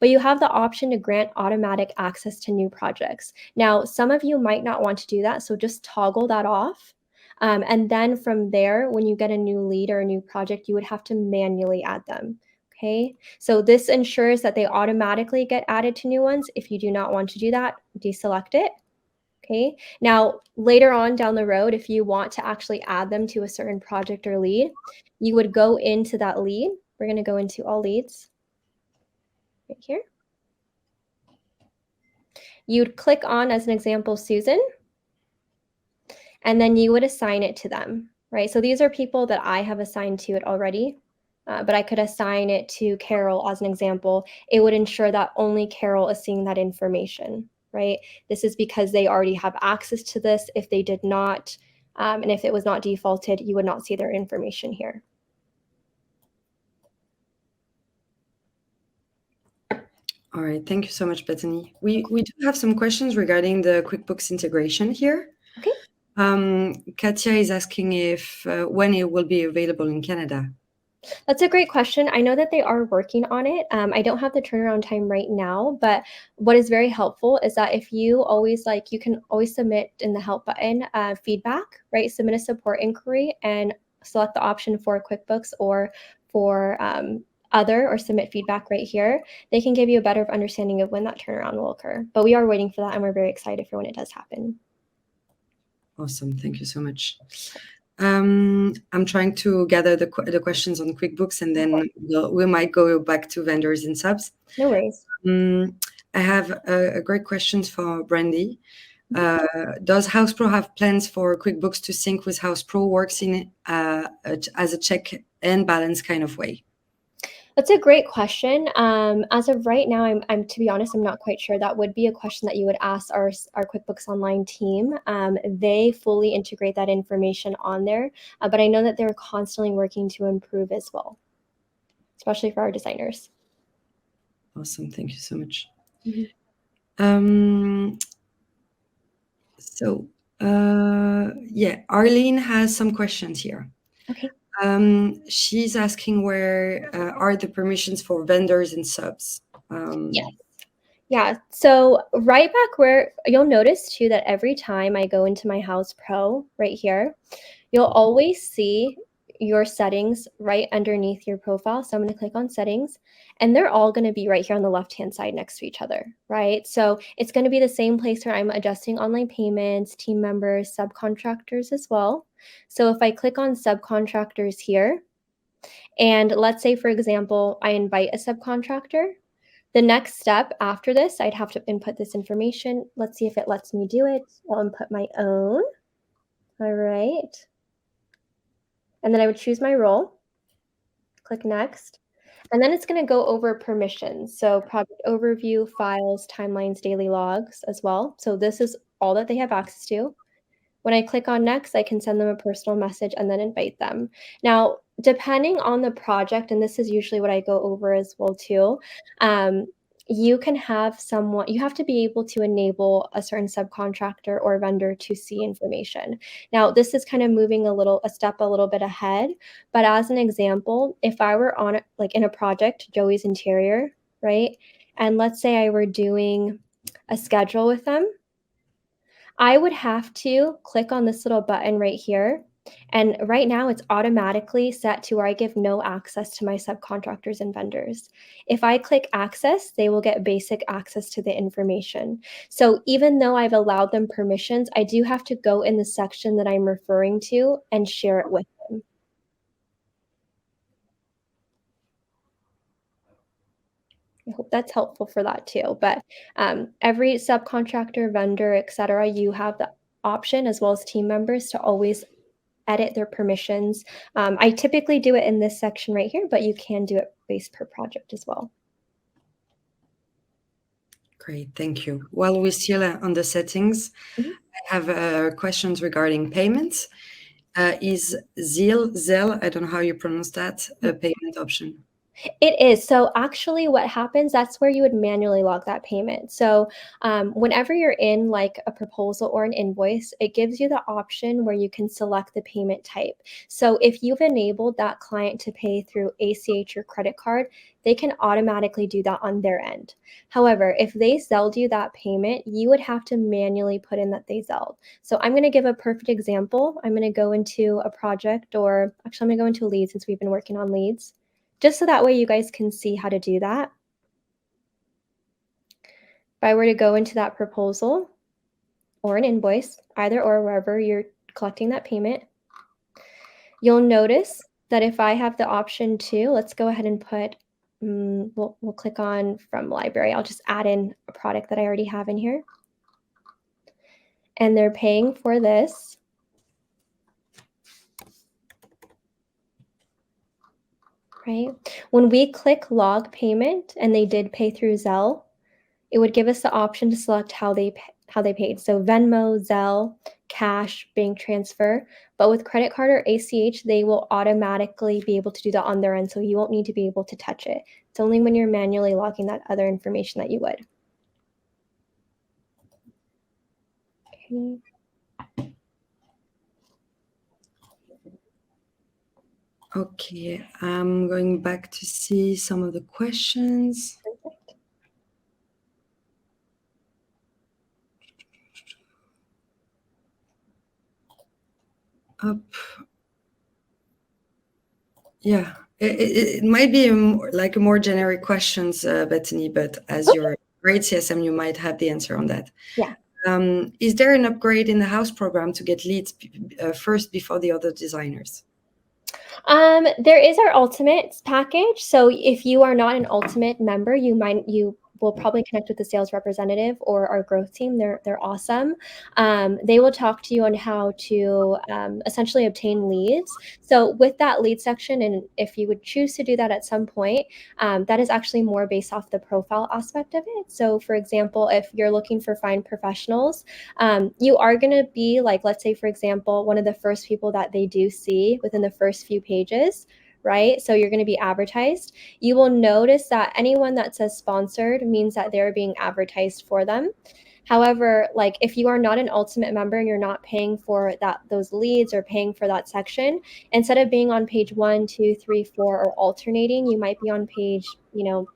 But you have the option to grant automatic access to new projects. Now, some of you might not want to do that, so just toggle that off. And then from there, when you get a new lead or a new project, you would have to manually add them. Okay, so this ensures that they automatically get added to new ones. If you do not want to do that, deselect it. Okay, now later on down the road, if you want to actually add them to a certain project or lead, you would go into that lead. We're going to go into all leads right here. You'd click on, as an example, Susan, and then you would assign it to them, right? So these are people that I have assigned to it already. But I could assign it to Carol as an example. It would ensure that only Carol is seeing that information, right? This is because they already have access to this. If they did not, and if it was not defaulted, you would not see their information here. All right, thank you so much, Bethany. We do have some questions regarding the QuickBooks integration here. Okay. Katia is asking if when it will be available in Canada. That's a great question. I know that they are working on it. I don't have the turnaround time right now, but what is very helpful is that if you always you can always submit in the help button feedback, right? Submit a support inquiry and select the option for QuickBooks or for other or submit feedback right here. They can give you a better understanding of when that turnaround will occur. But we are waiting for that, and we're very excited for when it does happen. Awesome. Thank you so much. I'm trying to gather the questions on QuickBooks, and then we might go back to vendors and subs. No worries. I have a great question for Brandy. Does Houzz Pro have plans for QuickBooks to sync with Houzz Pro Works in as a check and balance kind of way? That's a great question. As of right now, I'm to be honest, I'm not quite sure. That would be a question that you would ask our QuickBooks Online team. They fully integrate that information on there, but I know that they're constantly working to improve as well, especially for our designers. Awesome, thank you so much. Mm-hmm. Yeah, Arlene has some questions here. Okay. She's asking where are the permissions for vendors and subs? Yes. Yeah, so right back where you'll notice too that every time I go into my Houzz Pro right here, you'll always see your settings right underneath your profile. So I'm going to click on settings, and they're all going to be right here on the left-hand side next to each other, right? So it's going to be the same place where I'm adjusting online payments, team members, subcontractors as well. So if I click on subcontractors here, and let's say, for example, I invite a subcontractor, the next step after this, I'd have to input this information. Let's see if it lets me do it. I'll input my own. All right. And then I would choose my role, click next, and then it's going to go over permissions. So project overview, files, timelines, daily logs as well. So this is all that they have access to. When I click on next, I can send them a personal message and then invite them. Now, depending on the project, and this is usually what I go over as well too, you can have someone you have to be able to enable a certain subcontractor or vendor to see information. Now, this is kind of moving a step a little bit ahead, but as an example, if I were on like in a project, Joey's Interior, right? And let's say I were doing a schedule with them, I would have to click on this little button right here. And right now it's automatically set to where I give no access to my subcontractors and vendors. If I click access, they will get basic access to the information. So even though I've allowed them permissions, I do have to go in the section that I'm referring to and share it with them. I hope that's helpful for that too. But every subcontractor, vendor, etc., you have the option as well as team members to always edit their permissions. I typically do it in this section right here, but you can do it based per project as well. Great, thank you. While we're still on the settings, I have questions regarding payments. Is Zelle, I don't know how you pronounce that, a payment option? It is. So actually what happens, that's where you would manually log that payment. So whenever you're in like a proposal or an invoice, it gives you the option where you can select the payment type. So if you've enabled that client to pay through ACH or credit card, they can automatically do that on their end. However, if they Zelled you that payment, you would have to manually put in that they Zelled. So I'm going to give a perfect example. I'm going to go into a project, or actually I'm going to go into a lead since we've been working on leads. Just so that way you guys can see how to do that. If I were to go into that proposal or an invoice, either or wherever you're collecting that payment, you'll notice that if I have the option to, let's go ahead and put, we'll click on from library. I'll just add in a product that I already have in here. And they're paying for this. Right? When we click log payment and they did pay through Zelle, it would give us the option to select how they paid. So Venmo, Zelle, cash, bank transfer. But with credit card or ACH, they will automatically be able to do that on their end, so you won't need to be able to touch it. It's only when you're manually logging that other information that you would. Okay. Okay, I'm going back to see some of the questions. Perfect. Up. Yeah, it might be like a more generic questions, Bethany, but as you're a great CSM, you might have the answer on that. Yeah. Is there an upgrade in the Houzz program to get leads first before the other designers? There is our Ultimates package. So if you are not an Ultimate member, you will probably connect with the sales representative or our growth team. They're awesome. They will talk to you on how to essentially obtain leads. So with that lead section, and if you would choose to do that at some point, that is actually more based off the profile aspect of it. So for example, if you're looking for fine professionals, you are going to be like, let's say, for example, one of the first people that they do see within the first few pages, right? So you're going to be advertised. You will notice that anyone that says sponsored means that they're being advertised for them. However, like if you are not an Ultimate member and you're not paying for those leads or paying for that section, instead of being on page 1, 2, 3, 4 or alternating, you might be on page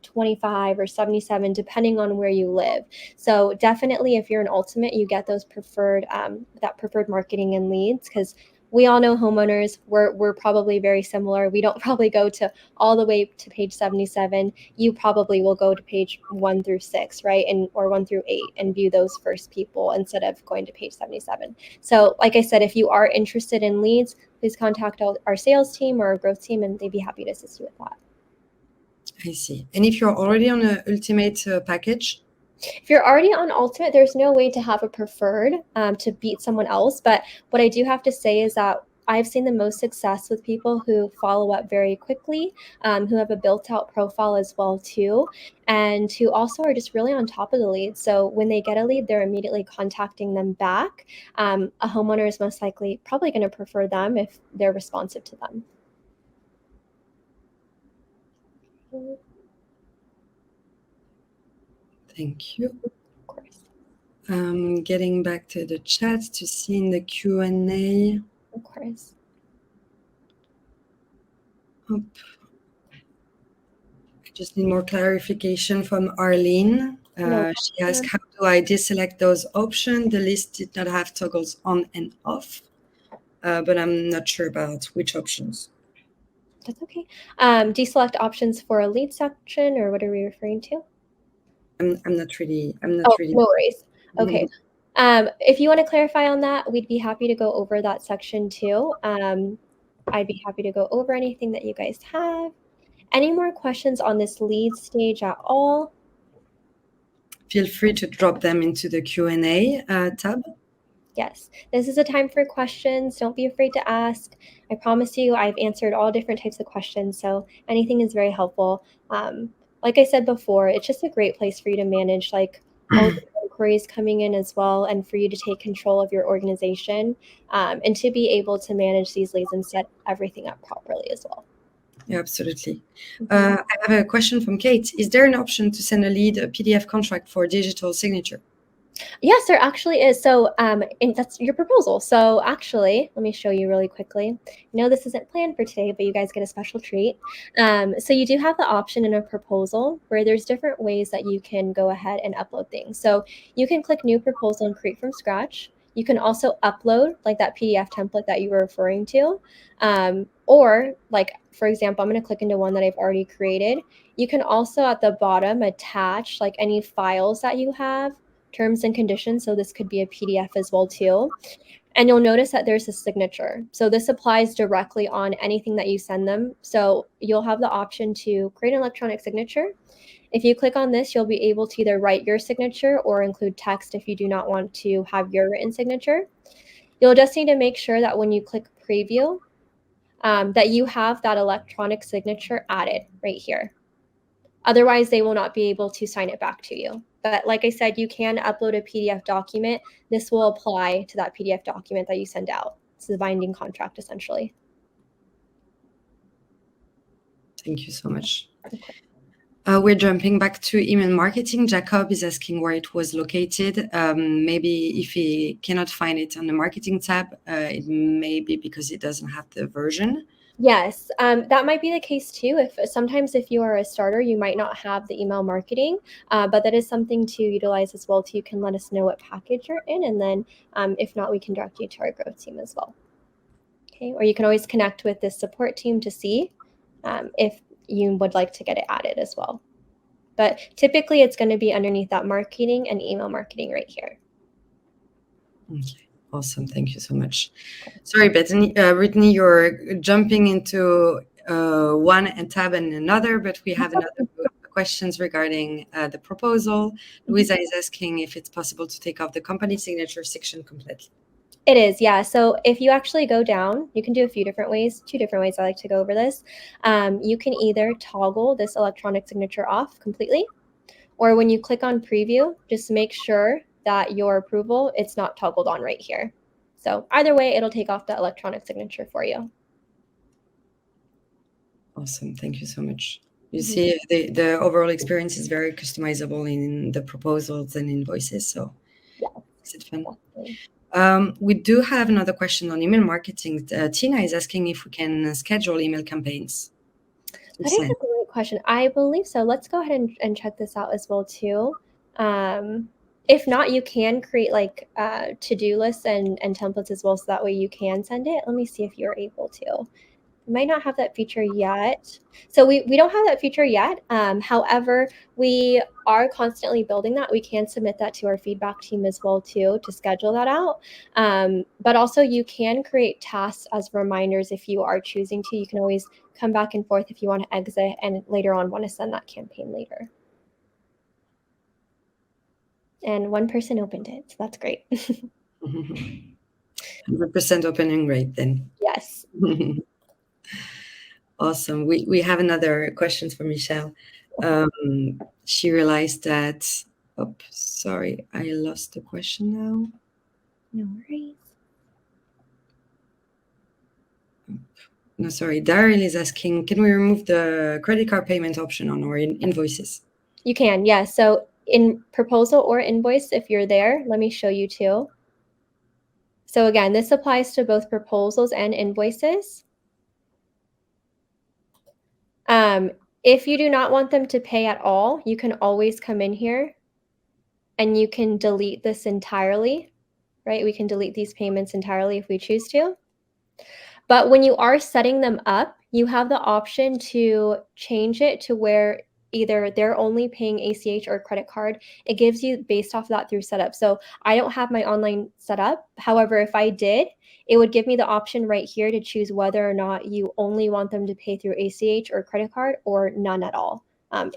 25 or 77, depending on where you live. So definitely, if you're an Ultimate, you get those preferred that preferred marketing and leads, because we all know homeowners, we're probably very similar. We don't probably go to all the way to page 77. You probably will go to page 1 through 6, right? Or 1 through 8 and view those first people instead of going to page 77. So like I said, if you are interested in leads, please contact our sales team or our growth team and they'd be happy to assist you with that. I see. And if you're already on an Ultimate package? If you're already on Ultimate, there's no way to have a preferred to beat someone else. But what I do have to say is that I've seen the most success with people who follow up very quickly, who have a built-out profile as well too, and who also are just really on top of the lead. So when they get a lead, they're immediately contacting them back. A homeowner is most likely probably going to prefer them if they're responsive to them. Thank you. Of course. Getting back to the chat to see in the Q&A. Of course. I just need more clarification from Arlene. No She asked, problem. how do I deselect those options? The list did not have toggles on and off, but I'm not sure about which options. That's okay. Deselect options for a lead section, or what are we referring to? I'm not really. No worries. Okay. If you want to clarify on that, we'd be happy to go over that section too. I'd be happy to go over anything that you guys have. Any more questions on this lead stage at all? Feel free to drop them into the Q&A tab. Yes, this is a time for questions. Don't be afraid to ask. I promise you, I've answered all different types of questions, so anything is very helpful. Like I said before, it's just a great place for you to manage like all the inquiries coming in as well, and for you to take control of your organization, and to be able to manage these leads and set everything up properly as well. Yeah, absolutely. I have a question from Kate. Is there an option to send a lead a PDF contract for digital signature? Yes, there actually is. So and that's your proposal. So actually, let me show you really quickly. No, this isn't planned for today, but you guys get a special treat. So you do have the option in a proposal where there's different ways that you can go ahead and upload things. So you can click new proposal and create from scratch. You can also upload like that PDF template that you were referring to. Or like, for example, I'm going to click into one that I've already created. You can also at the bottom attach like any files that you have, terms and conditions. So this could be a PDF as well too. And you'll notice that there's a signature. So this applies directly on anything that you send them. So you'll have the option to create an electronic signature. If you click on this, you'll be able to either write your signature or include text if you do not want to have your written signature. You'll just need to make sure that when you click preview, that you have that electronic signature added right here. Otherwise, they will not be able to sign it back to you. But like I said, you can upload a PDF document. This will apply to that PDF document that you send out. It's the binding contract, essentially. Thank you so much. We're jumping back to email marketing. Jacob is asking where it was located. Maybe if he cannot find it on the marketing tab, it may be because it doesn't have the version. Yes, that might be the case too. Sometimes if you are a starter, you might not have the email marketing, but that is something to utilize as well too. You can let us know what package you're in, and then if not, we can direct you to our growth team as well. Okay, or you can always connect with this support team to see if you would like to get it added as well. But typically it's going to be underneath that marketing and email marketing right here. Okay, awesome. Thank you so much. Sorry, Brittany, you're jumping into one tab and another, but we have another questions regarding the proposal. Louisa is asking if it's possible to take off the company signature section completely. It is, yeah. So if you actually go down, you can do a few different ways, 2 different ways I like to go over this. You can either toggle this electronic signature off completely, or when you click on preview, just make sure that your approval, it's not toggled on right here. So either way, it'll take off the electronic signature for you. Awesome. Thank you so much. You see, the overall experience is very customizable in the proposals and invoices. So yeah, makes it fun. Definitely. We do have another question on email marketing. Tina is asking if we can schedule email campaigns. That is a great question. I believe so. Let's go ahead and check this out as well too. If not, you can create like to-do lists and templates as well, so that way you can send it. Let me see if you're able to. We might not have that feature yet. So we don't have that feature yet. However, we are constantly building that. We can submit that to our feedback team as well too to schedule that out. But also you can create tasks as reminders if you are choosing to. You can always come back and forth if you want to exit and later on want to send that campaign later. And one person opened it, so that's great. 100% opening rate then. Yes. Awesome. We have another question for Michelle. She realized that, sorry, I lost the question now. No worries. No, sorry. Daryl is asking, can we remove the credit card payment option on our invoices? You can, yeah. So in proposal or invoice, if you're there, let me show you too. So again, this applies to both proposals and invoices. If you do not want them to pay at all, you can always come in here and you can delete this entirely, right? We can delete these payments entirely if we choose to. But when you are setting them up, you have the option to change it to where either they're only paying ACH or credit card. It gives you based off that through setup. So I don't have my online set up. However, if I did, it would give me the option right here to choose whether or not you only want them to pay through ACH or credit card or none at all.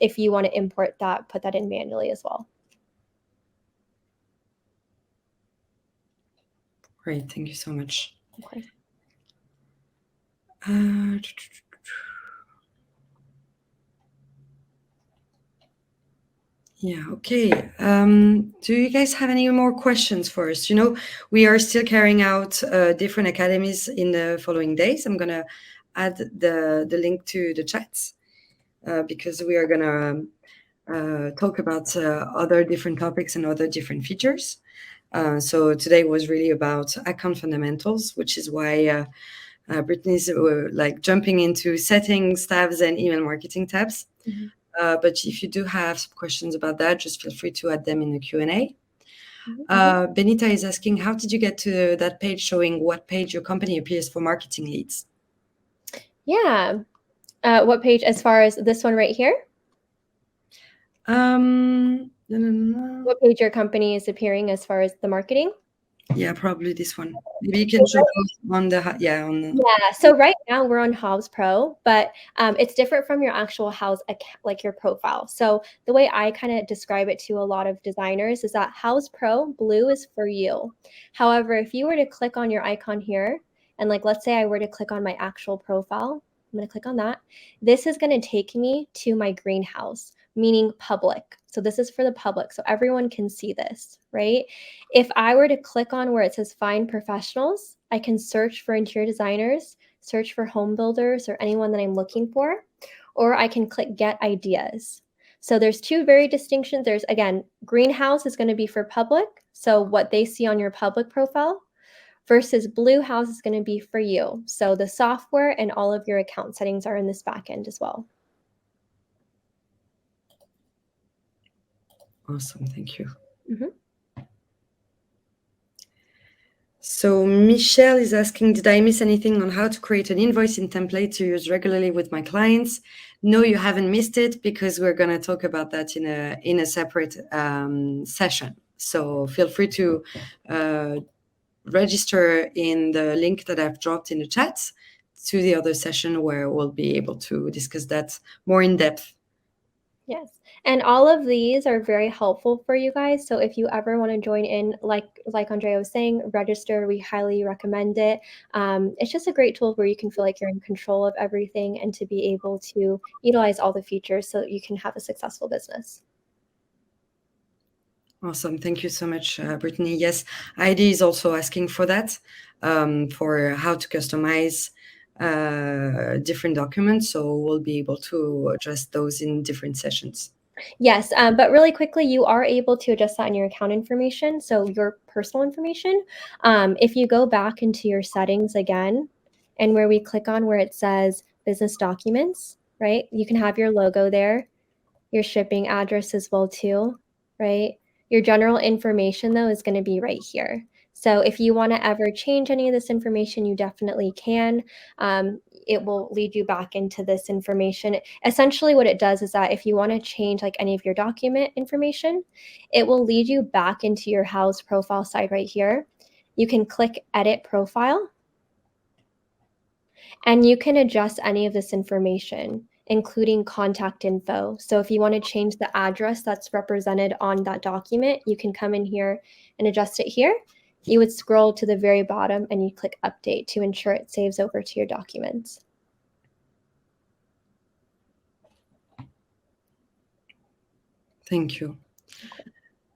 If you want to import that, put that in manually as well. Great, thank you so much. Okay. Yeah, okay. Do you guys have any more questions for us? You know, we are still carrying out different academies in the following days. I'm going to add the link to the chats because we are going to talk about other different topics and other different features. So today was really about account fundamentals, which is why Brittany's like jumping into settings tabs and email marketing tabs. Mm-hmm. But if you do have some questions about that, just feel free to add them in the Q&A. Mm-hmm. Benita is asking, how did you get to that page showing what page your company appears for marketing leads? Yeah. What page as far as this one right here? What page your company is appearing as far as the marketing? Yeah, probably this one. Maybe you can show both on the, Yeah, so right now we're on Houzz Pro, but it's different from your actual Houzz account, like your profile. So the way I kind of describe it to a lot of designers is that Houzz Pro blue is for you. However, if you were to click on your icon here, and like let's say I were to click on my actual profile, I'm going to click on that. This is going to take me to my greenhouse, meaning public. So this is for the public, so everyone can see this, right? If I were to click on where it says find professionals, I can search for interior designers, search for home builders or anyone that I'm looking for, or I can click get ideas. So there's two very distinctions. There's again, greenhouse is going to be for public. So what they see on your public profile versus blue house is going to be for you. So the software and all of your account settings are in this backend as well. Awesome, thank you. Mm-hmm. So Michelle is asking, did I miss anything on how to create an invoicing template to use regularly with my clients? No, you haven't missed it because we're going to talk about that in a separate session. So feel free to register in the link that I've dropped in the chat to the other session where we'll be able to discuss that more in depth. Yes. And all of these are very helpful for you guys. So if you ever want to join in, like Andrea was saying, register. We highly recommend it. It's just a great tool where you can feel like you're in control of everything and to be able to utilize all the features so that you can have a successful business. Awesome. Thank you so much, Brittany. Yes, ID is also asking for that, for how to customize different documents. So we'll be able to address those in different sessions. Yes, but really quickly, you are able to adjust that in your account information, so your personal information. If you go back into your settings again, and where we click on where it says business documents, right? You can have your logo there, your shipping address as well too, right? Your general information though is going to be right here. So if you want to ever change any of this information, you definitely can. It will lead you back into this information. Essentially what it does is that if you want to change like any of your document information, it will lead you back into your Houzz profile side right here. You can click edit profile and you can adjust any of this information, including contact info. So if you want to change the address that's represented on that document, you can come in here and adjust it here. You would scroll to the very bottom and you click update to ensure it saves over to your documents. Thank you.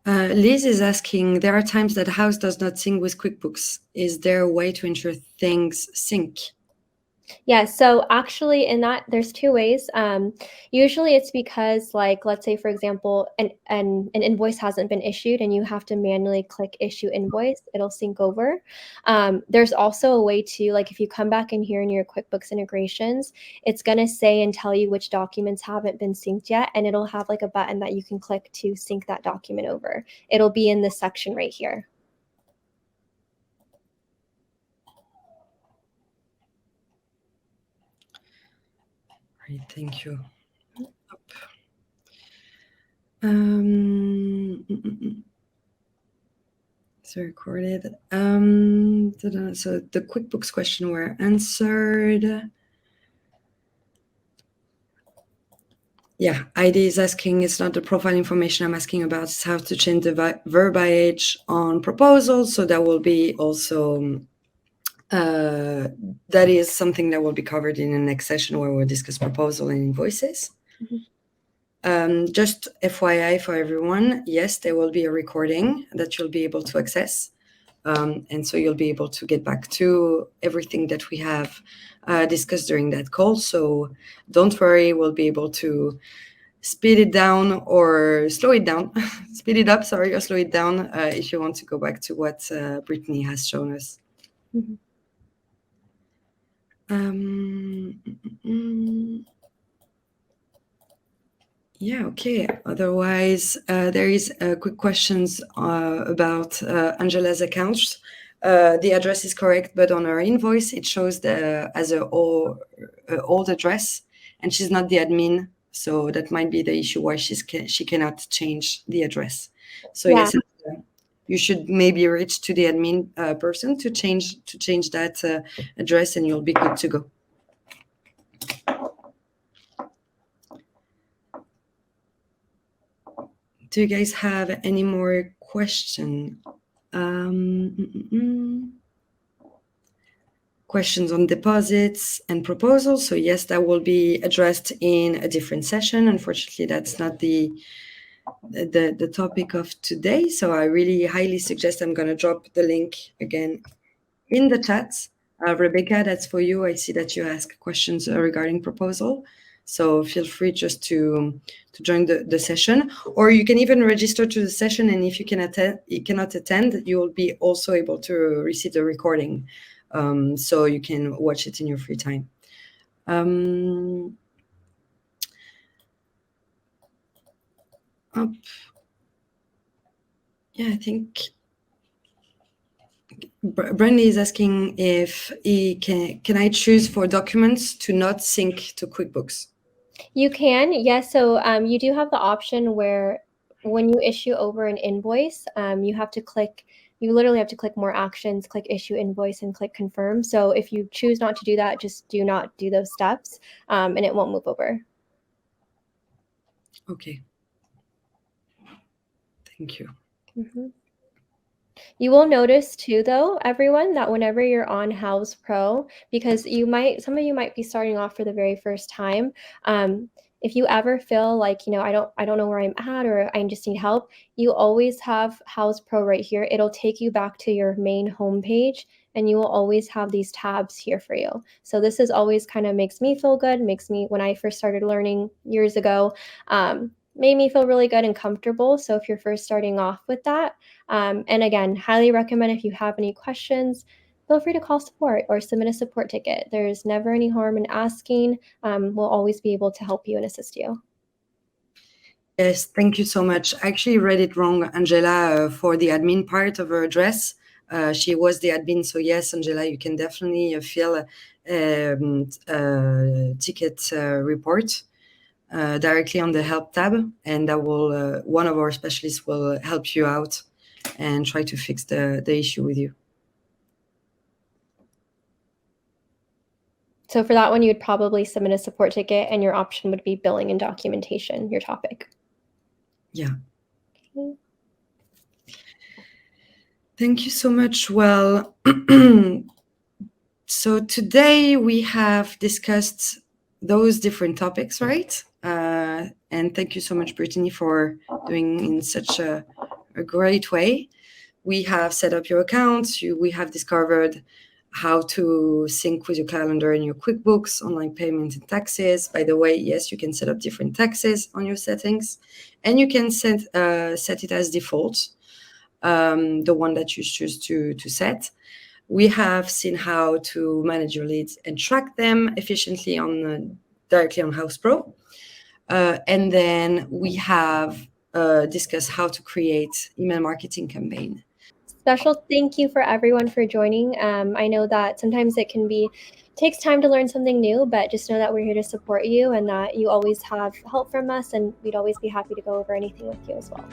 Liz is asking, there are times that Houzz does not sync with QuickBooks. Is there a way to ensure things sync? Yeah, so actually in that there's two ways. Usually it's because like let's say for example an invoice hasn't been issued and you have to manually click issue invoice, it'll sync over. There's also a way to like if you come back in here in your QuickBooks integrations, it's gonna say and tell you which documents haven't been synced yet, and it'll have like a button that you can click to sync that document over. It'll be in this section right here. Great, thank you. So recorded. So the QuickBooks question were answered. Yeah, ID is asking, it's not the profile information I'm asking about, it's how to change the verbiage on proposals. So that will be also, that is something that will be covered in the next session where we'll discuss proposal and invoices. Just FYI for everyone, yes, there will be a recording that you'll be able to access. And so you'll be able to get back to everything that we have discussed during that call. So don't worry, we'll be able to speed it down or slow it down, speed it up, sorry, or slow it down if you want to go back to what Brittany has shown us. Yeah, okay. Otherwise, there is quick questions about Angela's accounts. The address is correct, but on her invoice, it shows as a old address, and she's not the admin, so that might be the issue why she cannot change the address. So Yeah. yes, you should maybe reach to the admin person to change that address, and you'll be good to go. Do you guys have any more questions? Questions on deposits and proposals. So yes, that will be addressed in a different session. Unfortunately, that's not the topic of today. So I really highly suggest, I'm going to drop the link again in the chat. Rebecca, that's for you. I see that you ask questions regarding proposal. So feel free just to join the session, or you can even register to the session. And if you cannot attend, you will be also able to receive the recording. So you can watch it in your free time. Yeah, I think Brandy is asking if can I choose for documents to not sync to QuickBooks? You can, yes. So you do have the option where when you issue over an invoice, you literally have to click more actions, click issue invoice, and click confirm. So if you choose not to do that, just do not do those steps, and it won't move over. Okay. Thank you. You will notice too, though, everyone, that whenever you're on Houzz Pro, because some of you might be starting off for the very first time. If you ever feel like, I don't know where I'm at, or I just need help, you always have Houzz Pro right here. It'll take you back to your main homepage, and you will always have these tabs here for you. So this is always kind of makes me feel good, when I first started learning years ago, made me feel really good and comfortable. So if you're first starting off with that, and again, highly recommend if you have any questions, feel free to call support or submit a support ticket. There's never any harm in asking. We'll always be able to help you and assist you. Yes, thank you so much. I actually read it wrong, Angela, for the admin part of her address. She was the admin, so yes, Angela, you can definitely fill a ticket report directly on the help tab, and that will one of our specialists will help you out and try to fix the issue with you. So for that one, you would probably submit a support ticket, and your option would be billing and documentation, your topic. Yeah. Okay. Thank you so much. Well, so today we have discussed those different topics, right? And thank you so much, Brittany, for doing in such a great way. We have set up your accounts. We have discovered how to sync with your calendar in your QuickBooks, online payments and taxes. By the way, yes, you can set up different taxes on your settings, and you can set it as default, the one that you choose to set. We have seen how to manage your leads and track them efficiently directly on Houzz Pro. And then we have discussed how to create email marketing campaign. Special thank you for everyone for joining. I know that sometimes takes time to learn something new, but just know that we're here to support you and that you always have help from us, and we'd always be happy to go over anything with you as well.